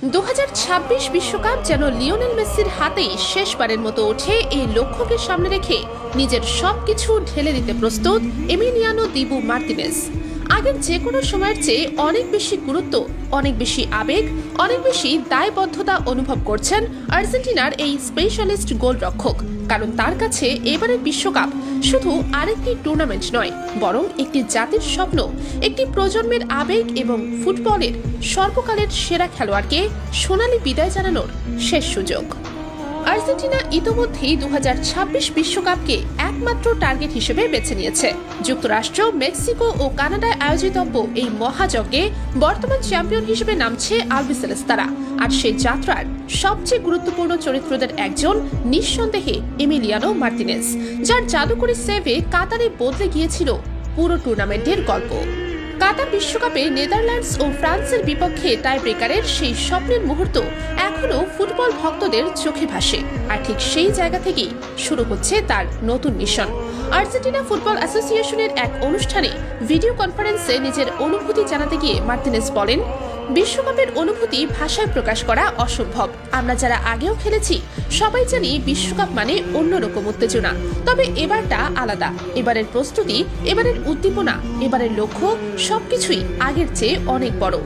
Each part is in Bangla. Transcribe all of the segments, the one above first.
2026 বিশ্বকাপ যেন লিওনেল মেসির হাতেই শেষবারের মতো ওঠে। এই লক্ষ্যকে সামনে রেখে নিজের সবকিছু ঢেলে দিতে প্রস্তুত এমিলিয়ানো দিবু মার্তিনেজ। আগের যে কোনো সময়ের চেয়ে অনেক বেশি গুরুত্ব, অনেক বেশি আবেগ, অনেক বেশি দায়বদ্ধতা অনুভব করছেন আর্জেন্টিনার এই স্পেশালিস্ট গোলরক্ষক। কারণ তার কাছে এবারের বিশ্বকাপ শুধু আরেকটি টুর্নামেন্ট নয়, বরং একটি জাতির স্বপ্ন, একটি প্রজন্মের আবেগ এবং ফুটবলের সর্বকালের সেরা খেলোয়াড়কে সোনালি বিদায় জানানোর শেষ সুযোগ। আর্জেন্টিনা ইতোমধ্যেই 2026 বিশ্বকাপকে একমাত্র টার্গেট হিসেবে বেছে নিয়েছে। যুক্তরাষ্ট্র, মেক্সিকো ও কানাডায় আয়োজিতব্য এই মহাযজ্ঞে বর্তমান চ্যাম্পিয়ন হিসেবে নামছে আলবিসেলেস্তারা। আর সেই যাত্রার সবচেয়ে গুরুত্বপূর্ণ চরিত্রদের একজন নিঃসন্দেহে এমিলিয়ানো মার্তিনেজ, যার জাদুকরী সেভে কাতারে বদলে গিয়েছিল পুরো টুর্নামেন্টের গল্প। কাতার বিশ্বকাপে নেদারল্যান্ডস ও ফ্রান্সের বিপক্ষে টাই ব্রেকারের সেই স্বপ্নের মুহূর্ত এখনো ফুটবল ভক্তদের চোখে ভাসে। আর ঠিক সেই জায়গা থেকেই শুরু হচ্ছে তার নতুন মিশন। আর্জেন্টিনা ফুটবল অ্যাসোসিয়েশনের এক অনুষ্ঠানে ভিডিও কনফারেন্সে নিজের অনুভূতি জানাতে গিয়ে মার্তিনেজ বলেন, বিশ্বকাপের অনুভূতি ভাষায় প্রকাশ করা অসম্ভব। আমরা যারা আগেও খেলেছি সবাই জানি বিশ্বকাপ মানে অন্যরকম উত্তেজনা, তবে এবারটা আলাদা। এবারের প্রস্তুতি, এবারের উদ্দীপনা, এবারের লক্ষ্য সবকিছুই আগের চেয়ে অনেক বড়।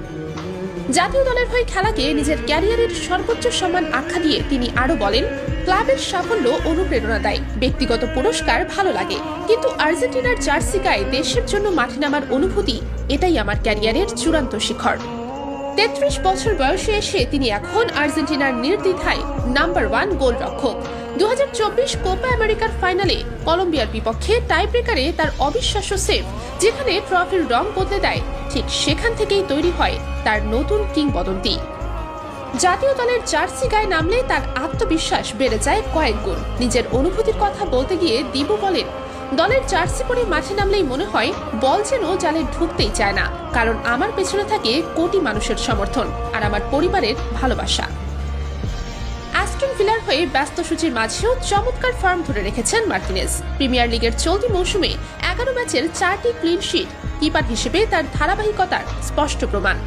জাতীয় দলের হয়ে খেলাকে নিজের ক্যারিয়ারের সর্বোচ্চ সম্মান আখ্যা দিয়ে তিনি আরো বলেন, ক্লাবের সাফল্য অনুপ্রেরণা দেয়, ব্যক্তিগত পুরস্কার ভালো লাগে, কিন্তু আর্জেন্টিনার জার্সি গায়ে দেশের জন্য মাঠে নামার অনুভূতি, এটাই আমার ক্যারিয়ারের চূড়ান্ত শিখর। 33 বছর বয়সে এসে তিনি এখন আর্জেন্টিনার নির্দ্বিধায় নাম্বার 1 গোলরক্ষক। 2024 কোপা আমেরিকার ফাইনালে কলম্বিয়ার বিপক্ষে টাই ব্রেকারে তার অবিশ্বাস্য সেভ যেখানে ট্রফির রং বদলে দেয়, ঠিক সেখান থেকেই তৈরি হয় তার নতুন কিংবদন্তি। জাতীয় দলের জার্সি গায়ে নামলে তার আত্মবিশ্বাস বেড়ে যায় কয়েক গুণ। নিজের অনুভূতির কথা বলতে গিয়ে দিবু বলেন, দলের জার্সি পরে মাঠে নামলেই মনে হয় বল যেন জালে ঢুকতেই চায় না, কারণ আমার পেছনে থাকে কোটি মানুষের সমর্থন আর আমার পরিবারের ভালোবাসা। অ্যাস্টন ভিলার হয়ে ব্যস্ত সূচির মাঝেও চমৎকার ফর্ম ধরে রেখেছেন মার্তিনেজ। প্রিমিয়ার লিগের চলতি মৌসুমে 11 ম্যাচের 4টি ক্লিন শিট, কিপার হিসেবে তার ধারাবাহিকতার স্পষ্ট প্রমাণ।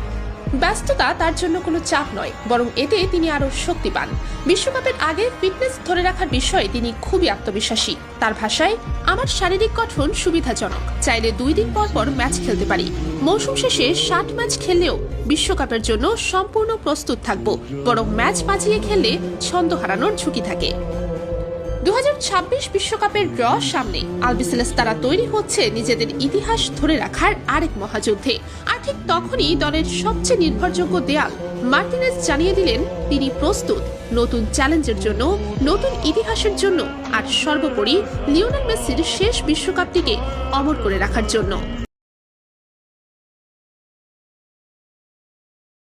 ব্যস্ততা তার জন্য কোনো চাপ নয়, বরং এতে তিনি আরো শক্তি পান। বিশ্বকাপের আগে ফিটনেস ধরে রাখার বিষয়ে তিনি খুবই আত্মবিশ্বাসী। তার ভাষায়, আমার শারীরিক গঠন সুবিধাজনক, চাইলে 2 দিন পর পর ম্যাচ খেলতে পারি। মৌসুম শেষে 60 ম্যাচ খেললেও বিশ্বকাপের জন্য সম্পূর্ণ প্রস্তুত থাকব, বরং ম্যাচ বাঁচিয়ে খেললে ছন্দ হারানোর ঝুঁকি থাকে। 2026 বিশ্বকাপের ড্র সামনে আলবিসেলেস্তারা তৈরি হচ্ছে নিজেদের ইতিহাস ধরে রাখার আরেক মহাযুদ্ধে। আর ঠিক তখনই দলের সবচেয়ে নির্ভরযোগ্য দেয়াল মার্তিনেজ জানিয়ে দিলেন তিনি প্রস্তুত নতুন চ্যালেঞ্জের জন্য, নতুন ইতিহাসের জন্য, আর সর্বোপরি লিওনেল মেসির শেষ বিশ্বকাপটিকে অমর করে রাখার জন্য।